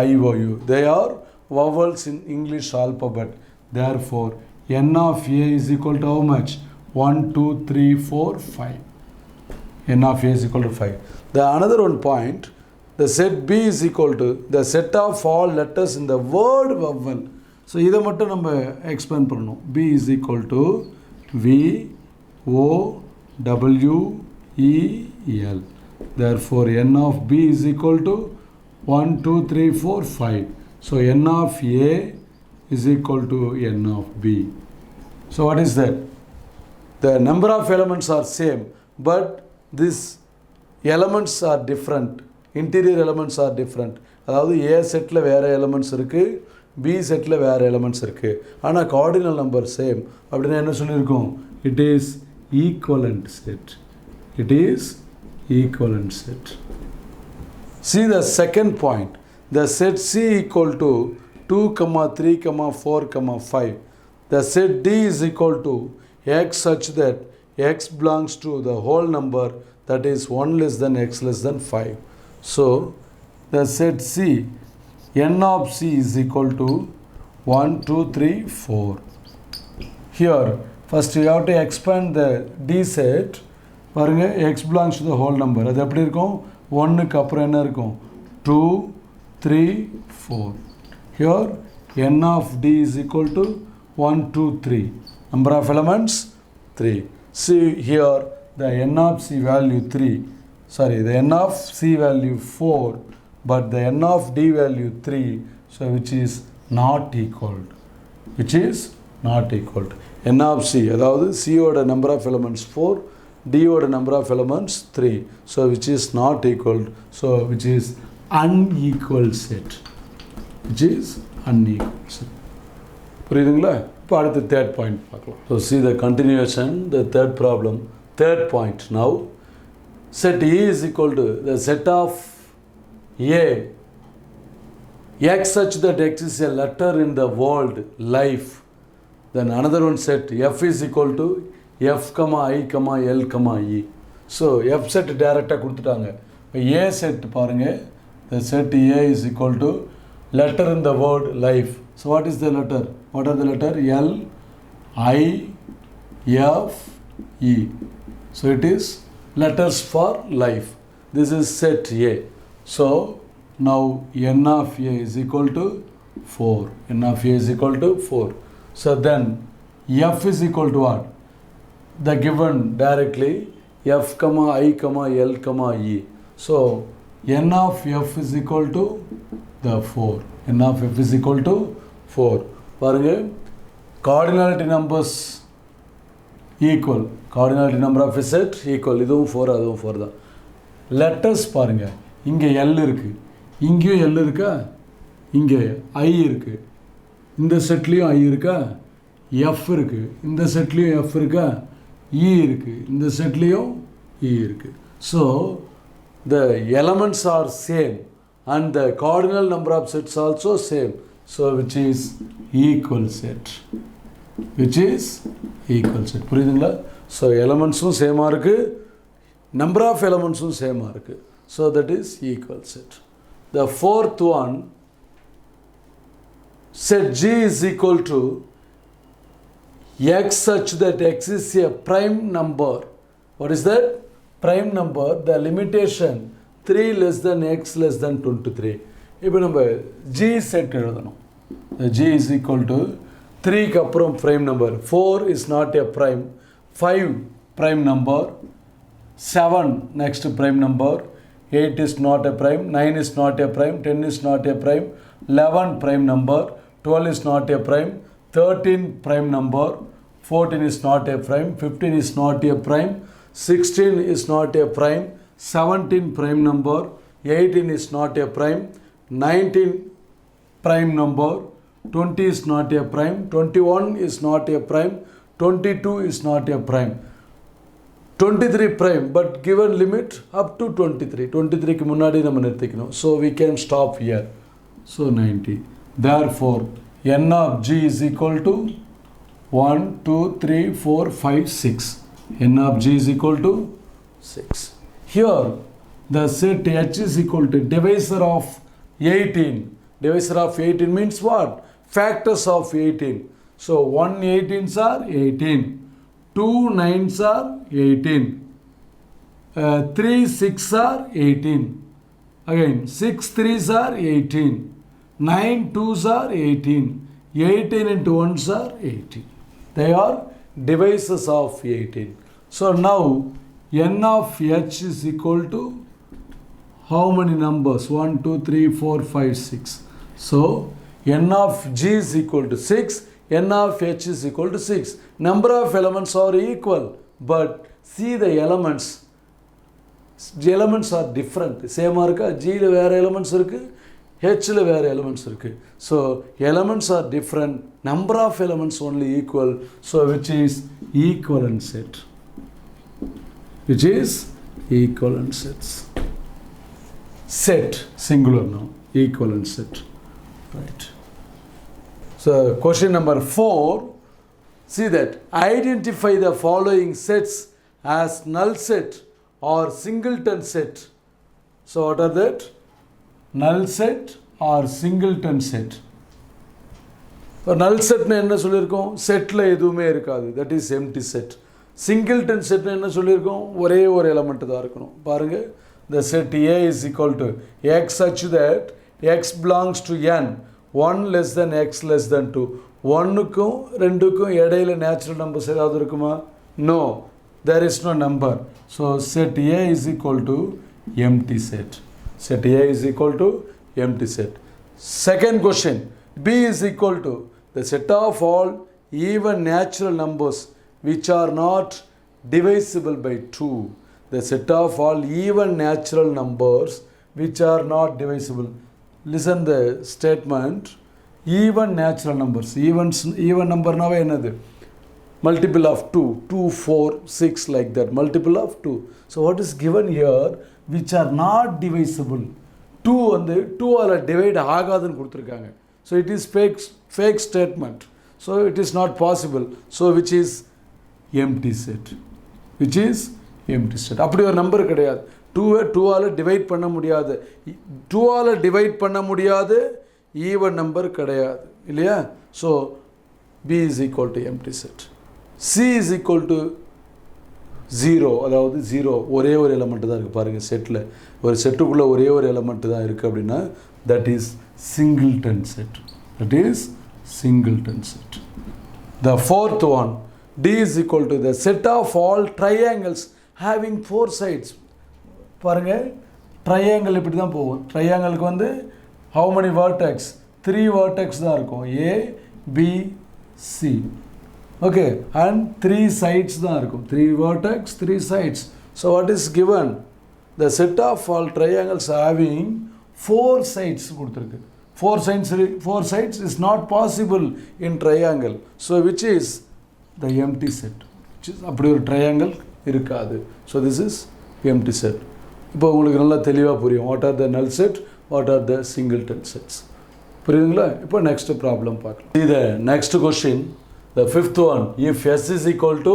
I, O, U. They are vowels in English alphabet. Therefore, n of A is equal to how much? 1, 2, 3, 4, 5. N of A is equal to 5. The another one point, the set B is equal to the set of all letters in the word vowel. So இதை மட்டும் நம்ம expand பண்ணணும். B is equal to V, O, W, E, L. Therefore n of B is equal to 1, 2, 3, 4, 5. So n of A is equal to n of B. So what is that? The number of elements are same, but these elements are different. Interior elements are different. அதாவது A settle வேறு elements இருக்குது, B settle வேறு elements இருக்குது. ஆனால் cardinal number same. அப்படின்னா என்ன சொல்லியிருக்கோம்? It is equivalent set. It is equivalent set. See the second point. The set C equal to 2, 3, 4, 5. The set D is equal to x such that x belongs to the whole number, that is 1 less than x less than 5. So the set C, n of C is equal to 1, 2, 3, 4. Here first you have to expand the D set. பாருங்க, x belongs to the whole number. அது எப்படி இருக்கும்? 1க்கு அப்புறம் என்ன இருக்கும்? 2, 3, 4. Here n of D is equal to 1, 2, 3. Number of elements 3. See here the n of C value 3. Sorry, the n of C value 4, but the n of D value 3. So which is not equal. Which is not equal. n of C, அதாவது C ஓட number of elements 4, D ஓட number of elements 3. So which is not equal. So which is unequal set. Which is unequal set. புரியுதுங்களா? இப்போ அடுத்து third point பார்க்கலாம். So see the continuation, the third problem. Third point now. Set E is equal to the set of A, X such that X is a letter in the word life. Then another one set F is equal to F, I, L, E. So F set directly கொடுத்துட்டாங்க. A set பாருங்க. The set A is equal to letter in the word life. So what is the letter? What are the letter? L, I, F, E. So it is letters for life. This is set A. So now n of A is equal to 4. N of A is equal to 4. So then F is equal to what? The given directly F, I, L, E. So n of F is equal to the 4. N of F is equal to 4. பாருங்க cardinality numbers equal. Cardinality number of a set equal. இதுவும் 4 அதுவும் 4 தான். Letters பாருங்க இங்கே L இருக்கு. இங்கேயும் L இருக்கா? இங்கே I இருக்கு. இந்த செட்லேயும் I இருக்கா? F இருக்கு. இந்த செட்லேயும் F இருக்கா? E இருக்கு. இந்த செட்லேயும் E இருக்கு. So the elements are same and the cardinal number of sets also same. So which is equal set. Which is equal set. புரியுதுங்களா? So elementsum same இருக்கு. Number of elementsum same இருக்கு. So that is equal set. The fourth one, set G is equal to X such that X is a prime number. What is that? Prime number. The limitation 3 less than X less than 23. இப்போ நம்ம G set எழுதணும். G is equal to 3 க்கு அப்புறம் prime number. 4 is not a prime. 5 prime number. 7 next prime number. 8 is not a prime. 9 is not a prime. 10 is not a prime. 11 prime number. 12 is not a prime. 13 prime number. 14 is not a prime. 15 is not a prime. 16 is not a prime. 17 prime number. 18 is not a prime. 19 prime number. 20 is not a prime. 21 is not a prime. 22 is not a prime. 23 prime, but given limit up to 23. 23 க்கு முன்னாடி நம்ம நிறுத்திக்கணும். So we can stop here. So 90. Therefore, n of G is equal to 1, 2, 3, 4, 5, 6. N of G is equal to 6. Here, the set H is equal to divisor of 18. Divisor of 18 means what? Factors of 18. So 1 18s are 18. 2 9s are 18. 3 6 are 18. Again 6 3s are 18. 9 2s are 18. 18 into 1s are 18. They are divisors of 18. So now n of H is equal to how many numbers? 1 2 3 4 5 6. So n of G is equal to 6. N of H is equal to 6. Number of elements are equal, but see the elements. The elements are different. Same irukka, G la vera elements irukku, H la vera elements irukku. So elements are different. Number of elements only equal. So which is equivalent set. Which is equivalent sets. Set singular now. Equivalent set. Right. So question number 4, see that identify the following sets as null set or singleton set. So what are that? Null set or singleton set. So null set na enna sollirkom? Set la eduvume irukadu. That is empty set. Singleton set na enna sollirkom? Ore or element da irukanum. Parunga, the set A is equal to X such that X belongs to N. 1 less than X less than 2. 1க்கும் 2க்கும் இடையில natural numbers ஏதாவது இருக்குமா? No. There is no number. So set A is equal to empty set. Set A is equal to empty set. Second question. B is equal to the set of all even natural numbers which are not divisible by 2. The set of all even natural numbers which are not divisible. Listen the statement. Even natural numbers. Even number now enadhu? Multiple of 2. 2, 4, 6 like that. Multiple of 2. So what is given here? Which are not divisible. 2 வந்து 2ஆல் divide ஆகாதுன்னு கொடுத்துருக்காங்க. So it is fake statement. So it is not possible. So which is empty set. Which is empty set. அப்படி ஒரு number கிடையாது. 2ஆல் divide பண்ண முடியாது. 2ஆல் divide பண்ண முடியாது ஈவன் நம்பர் கிடையாது இல்லையா? So B is equal to empty set. C is equal to 0. அதாவது 0 ஒரே ஒரு எலமெண்ட் தான் இருக்குது பாருங்கள். செட்டில் ஒரு செட்டுக்குள்ளே ஒரே ஒரு எலமெண்ட் தான் இருக்குது அப்படின்னா that is Singleton set. That is Singleton set. The fourth one, D is equal to the set of all triangles having 4 sides. பாருங்கள், ட்ரையாங்கிள் இப்படி தான் போகும். ட்ரையாங்கிளுக்கு வந்து how many vertex? 3 vertex தான் இருக்கும். A, B, C. Okay, and 3 sides தான் இருக்கும். 3 vertex, 3 sides. So what is given? The set of all triangles having 4 sides கொடுத்துருக்கு. 4 sides is not possible in triangle. So which is the empty set? Which is அப்படி ஒரு triangle இருக்காது. So this is empty set. இப்போ உங்களுக்கு நல்லா தெளிவாக புரியும். What are the null set? What are the singleton sets? புரியுதுங்களா? இப்போ next problem பார்க்கலாம். See the next question. The fifth one. If S is equal to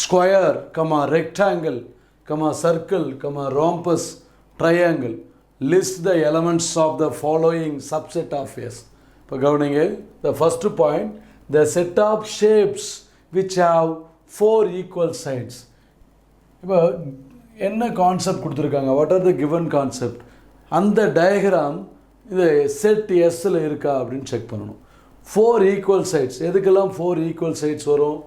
square, rectangle, circle, rhombus, triangle, list the elements of the following subset of S. இப்போ கவனிங்க. The first point, the set of shapes which have 4 equal sides. இப்போ என்ன concept கொடுத்துருக்காங்க? What are the given concept? அந்த diagram இது set எஸ்ஸில் இருக்கா அப்படின்னு check பண்ணணும். 4 equal sides. எதுக்கெல்லாம் 4 equal sides வரும்?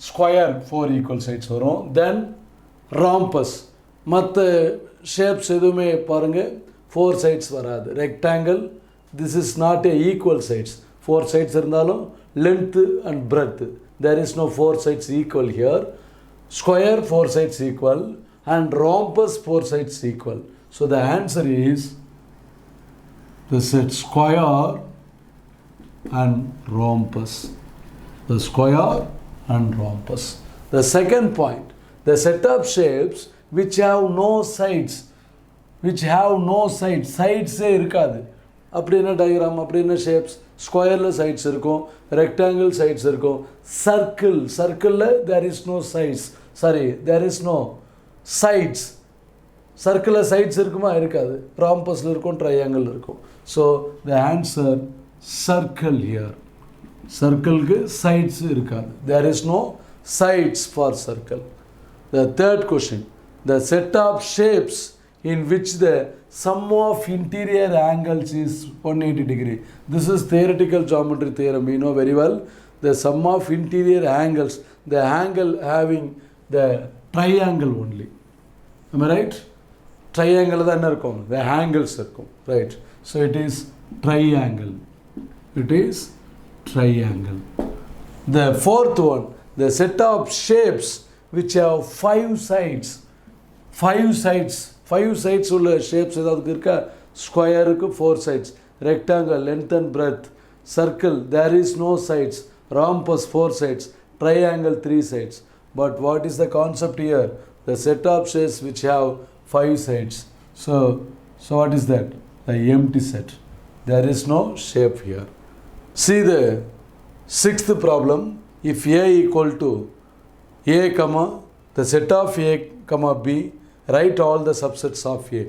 ஸ்கொயர் 4 equal sides வரும். தென் ராம்பஸ். மற்ற ஷேப்ஸ் எதுவுமே பாருங்கள் 4 sides வராது. Rectangle, this is not a equal sides. 4 sides இருந்தாலும் length and breadth. There is no 4 sides equal here. Square 4 sides equal and rhombus 4 sides equal. So the answer is the set square and rhombus. The square and rhombus. The second point, the set of shapes which have no sides. Which have no sides. Sides இருக்காது. அப்படின்னா diagram, அப்படின்னா shapes. ஸ்கொயரில் sides இருக்கும், rectangle sides இருக்கும். சர்க்கிளில் there is no sides. Sorry, there is no sides. சர்க்கிளில் sides இருக்குமா? இருக்காது. ராம்பஸில் இருக்கும், ட்ரையாங்கிள் இருக்கும். So the answer circle here. சர்க்கிளுக்கு சைட்ஸ் இருக்காது. There is no sides for circle. The third question, the set of shapes in which the sum of interior angles is 180 degree. This is theoretical geometry theorem. We know very well the sum of interior angles, the angle having the triangle only. Am I right? Triangle தான் என்ன இருக்கும்? The angles இருக்கும். Right. So it is triangle. It is triangle. The fourth one, the set of shapes which have 5 sides. 5 sides உள்ள shapes ஏதாவது இருக்கா? ஸ்கொயருக்கு 4 sides, rectangle length and breadth, circle there is no sides, rhombus 4 sides, triangle 3 sides. But what is the concept here? The set of shapes which have 5 sides. So what is that? The empty set. There is no shape here. See the sixth problem. If A equal to A, the set of A, B, write all the subsets of A.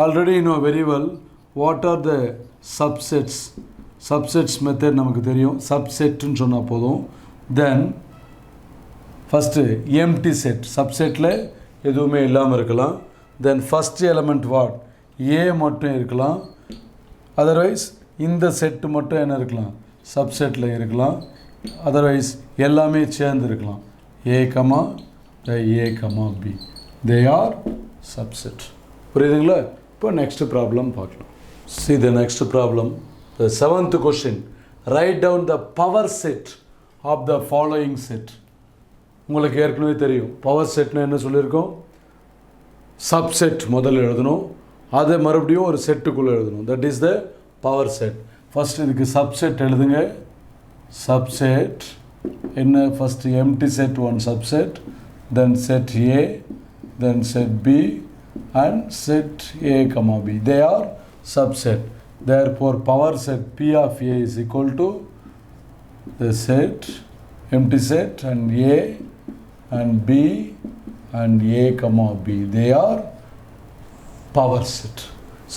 Already you know very well what are the subsets. Subsets method நமக்கு தெரியும். Subset ன்னு சொன்னா போதும். Then first empty set. Subsetல எதுவுமே இல்லாமல் இருக்கலாம். Then first element what? A மட்டும் இருக்கலாம். Otherwise இந்த செட் மட்டும் என்ன இருக்கலாம்? Subsetல இருக்கலாம். Otherwise எல்லாமே சேர்ந்து இருக்கலாம். A, B. They are subset. புரியுதுங்களா? இப்போ next problem பார்க்கலாம். See the next problem. The seventh question. Write down the power set of the following set. உங்களுக்கு ஏற்கனவே தெரியும் பவர் செட்னா என்ன சொல்லியிருக்கோம்? சப்செட் முதல்ல எழுதணும், அதை மறுபடியும் ஒரு செட்டுக்குள்ளே எழுதணும். That is the power set. First இதுக்கு சப்செட் எழுதுங்க. சப்செட் என்ன? First empty set 1 subset, then set A, then set B and set A, B. They are subset. Therefore power set P of A is equal to the set, empty set, and A and B and A comma B. They are power set.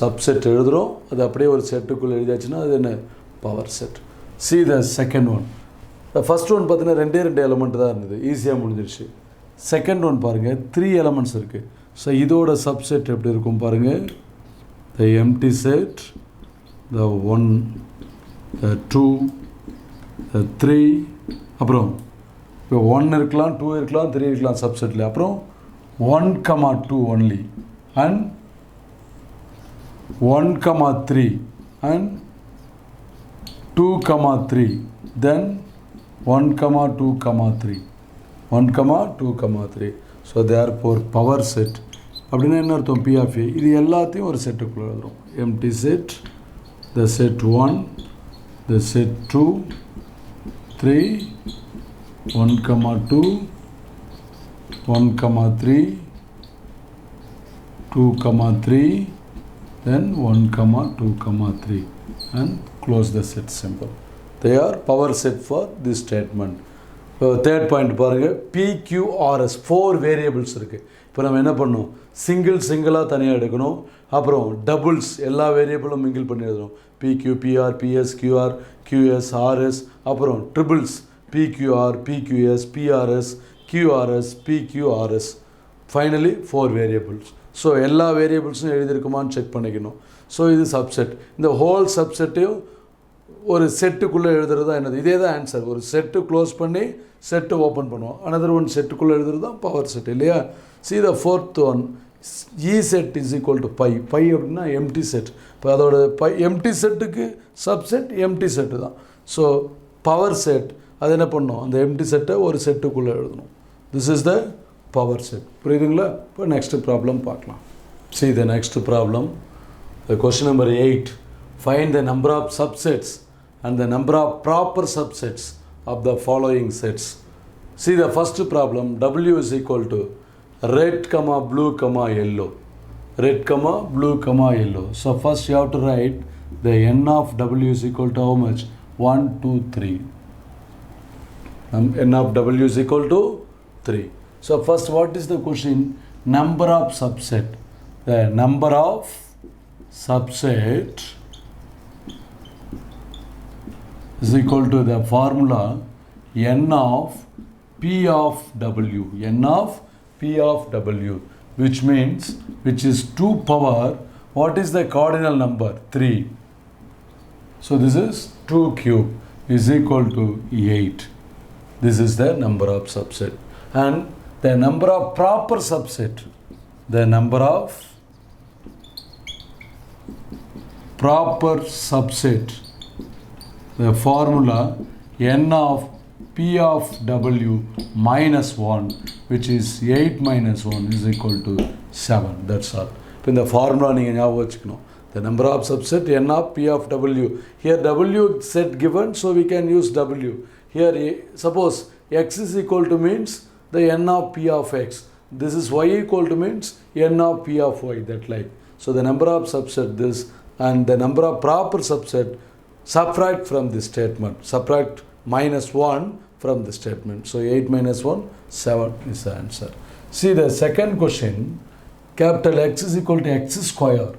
Subset எழுதுறோம், அது அப்படியே ஒரு செட்டுக்குள்ளே எழுதியாச்சுன்னா அது என்ன power set. See the second one. The first one பார்த்தீங்கன்னா ரெண்டே element தான் இருந்தது, ஈஸியாக முடிஞ்சிருச்சு. செகண்ட் ஒன் பாருங்கள், 3 elements இருக்குது. ஸோ இதோட சப்செட் எப்படி இருக்கும் பாருங்கள். The empty set, the 1, the 2, the 3, அப்புறம் இப்போ 1 இருக்கலாம், 2 இருக்கலாம், 3 இருக்கலாம் சப்செட்டில். அப்புறம் 1, 2 only and 1, 3 and 2, 3, then 1, 2, 3, 1, 2, 3. So therefore power set அப்படின்னா என்ன அர்த்தம்? P of A. இது எல்லாத்தையும் ஒரு செட்டுக்குள்ளே எழுதுறோம். empty set, the set 1, the set 2, 3, 1, 2, 1, 3, 2, 3, then 1, 2, 3 and close the set symbol. They are power set for this statement. Third point பாருங்கள், PQRS 4 variables இருக்குது. இப்போ நம்ம என்ன பண்ணோம்? சிங்கிளாக தனியாக எடுக்கணும். அப்புறம் டபுள்ஸ் எல்லா வேரியபிளும் மிங்கிள் பண்ணி எழுதணும். PQ, PR, PS, QR, QS, RS. அப்புறம் triples PQR, PQS, PRS, QRS, PQRS. Finally 4 variables. So எல்லா வேரியபிள்ஸும் எழுதியிருக்குமான்னு செக் பண்ணிக்கணும். ஸோ இது சப்செட். இந்த ஹோல் சப்செட்டையும் ஒரு செட்டுக்குள்ளே எழுதுறது தான் என்னது? இதே தான் ஆன்சர். ஒரு செட்டு க்ளோஸ் பண்ணி செட்டு ஓப்பன் பண்ணுவோம். அனதர் ஒன் செட்டுக்குள்ளே எழுதுறது தான் பவர் செட் இல்லையா? See the fourth one, E set is equal to pi. Pi அப்படின்னா எம்டி செட். இப்போ அதோட எம்டி செட்டுக்கு சப்செட் எம்டி செட்டு தான். ஸோ பவர் செட் அது என்ன பண்ணணும்? அந்த எம்டி செட்டை ஒரு செட்டுக்குள்ளே எழுதணும். This is the power set. புரியுதுங்களா? இப்போ நெக்ஸ்ட் ப்ராப்ளம் பார்க்கலாம். See the next problem. The question number 8. Find the number of subsets and the number of proper subsets of the following sets. See the first problem. W is equal to red, blue, yellow. Red, blue, yellow. So first you have to write the n of W is equal to how much? 1, 2, 3. N of W is equal to 3. So first what is the question? Number of subset. The number of subset is equal to the formula n of P of W. N of P of W, which means, which is 2 power, what is the cardinal number? 3. So this is 2 cube is equal to 8. This is the number of subset. And the number of proper subset, the number of proper subset, the formula n of P of W minus 1, which is 8 minus 1 is equal to 7. That's all. In the formula நீங்கள் ஞாபகம் வச்சுக்கணும். The number of subset n of P of W. Here W set given, so we can use W. Here suppose x is equal to means the n of P of x. This is y equal to means n of P of y, that like. So the number of subset this and the number of proper subset subtract from this statement. Subtract minus 1 from the statement. So 8 minus 1, 7 is the answer. See the second question. Capital X is equal to x square.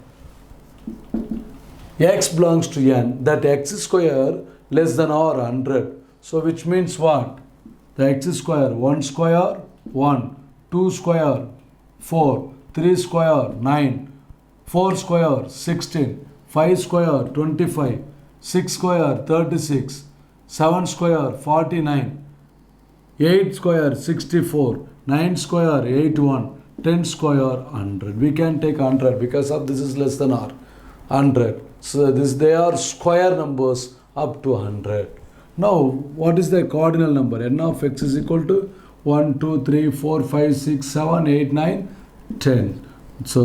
X belongs to n. That x square less than or 100. So which means what? The x square, 1 square, 1, 2 square, 4, 3 square, 9, 4 square, 16, 5 square, 25, 6 square, 36, 7 square, 49, 8 square, 64, 9 square, 81, 10 square, 100. We can take 100 because of this is less than or 100. So this they are square numbers up to 100. Now what is the cardinal number? N of x is equal to 1, 2, 3, 4, 5, 6, 7, 8, 9, 10. So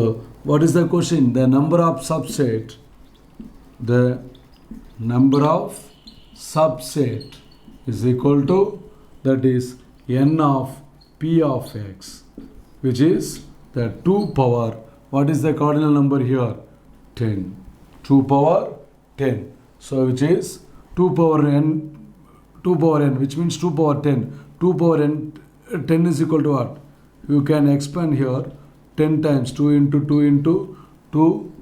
what is the question? The number of subset. The number of subset is equal to, that is n of P of x, which is the 2 power. What is the cardinal number here? 10. 2 power 10. So which is 2 power n, which means 2 power 10. 2 power n, 10 is equal to what? You can expand here 10 times 2 into 2 into 2,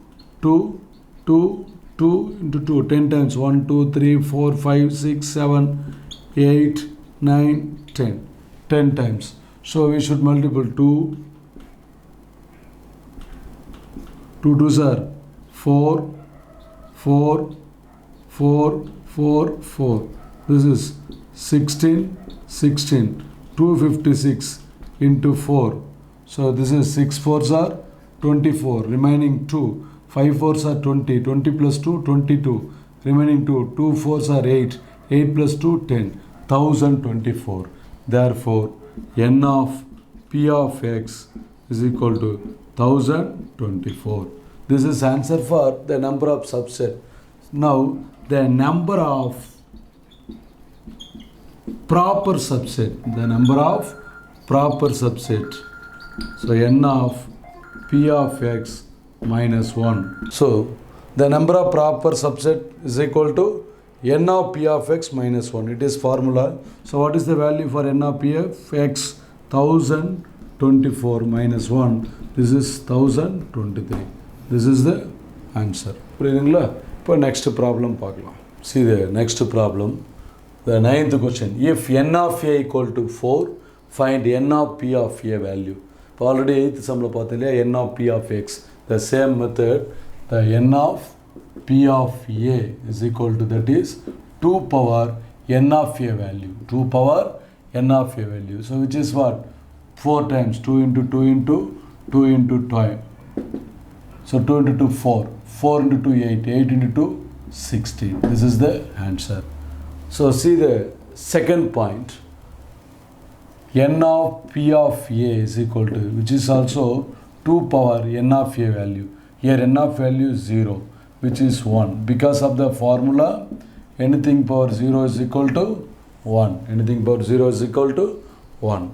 2, 2, 2 into 2. 10 times 1, 2, 3, 4, 5, 6, 7, 8, 9, 10. 10 times. So we should multiply 2. 2 2s are 4, 4, 4, 4, 4. This is 16, 16. 256 into 4. So this is 6 4s are 24. Remaining 2. 5 4s are 20. 20 plus 2, 22. Remaining 2. 2 4s are 8. 8 plus 2, 10. 1024. Therefore, n of p of x is equal to 1024. This is answer for the number of subset. Now, the number of proper subset. The number of proper subset. So, n of p of x minus 1. So, the number of proper subset is equal to n of p of x minus 1. It is formula. So, what is the value for n of p of x? 1024 minus 1. This is 1023. This is the answer. Now, next problem. See the next problem. The 9th question. If n of a equal to 4, find n of p of a value. Already 8th sum n of p of x. The same method. The n of p of a is equal to, that is 2 power n of a value. 2 power n of a value. So which is what? 4 times 2 into 2 into 2 into 2. So 2 into 2, 4. 4 into 2, 8. 8 into 2, 16. This is the answer. So see the second point. N of p of a is equal to, which is also 2 power n of a value. Here n of value is 0, which is 1. Because of the formula, anything power 0 is equal to 1. Anything power 0 is equal to 1.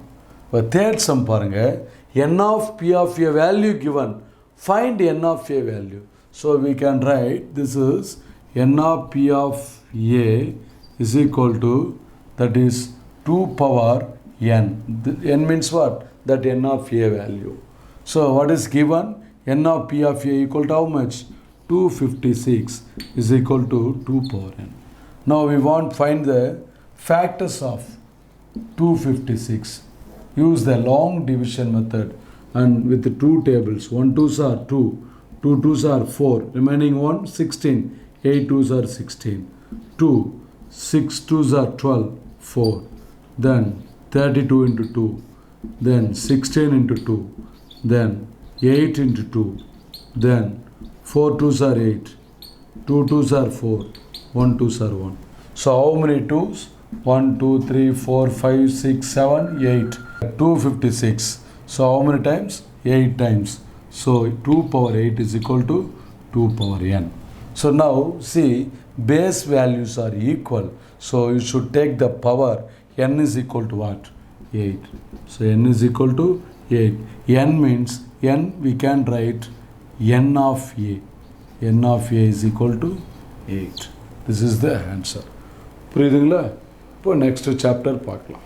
But third sum paranga, n of p of a value given. Find n of a value. So we can write, this is n of p of a is equal to, that is 2 power n. N means what? That n of a value. So what is given? N of p of a equal to how much? 256 is equal to 2 power n. Now we want to find the factors of 256. Use the long division method and with the 2 tables. 1 2s are 2, 2 2s are 4, remaining 1 16, 8 2s are 16, 2, 6 2s are 12, 4, then 32 into 2, then 16 into 2, then 8 into 2, then 4 2s are 8, 2 2s are 4, 1 2s are 1. So how many 2s? 1, 2, 3, 4, 5, 6, 7, 8. 256. So how many times? 8 times. So 2 power 8 is equal to 2 power n. So now see, base values are equal. So you should take the power. N is equal to what? 8. So n is equal to 8. N means, n we can write n of a. N of a is equal to 8. This is the answer. புரியுதுங்களா? இப்போ next chapter பார்க்கலாம்.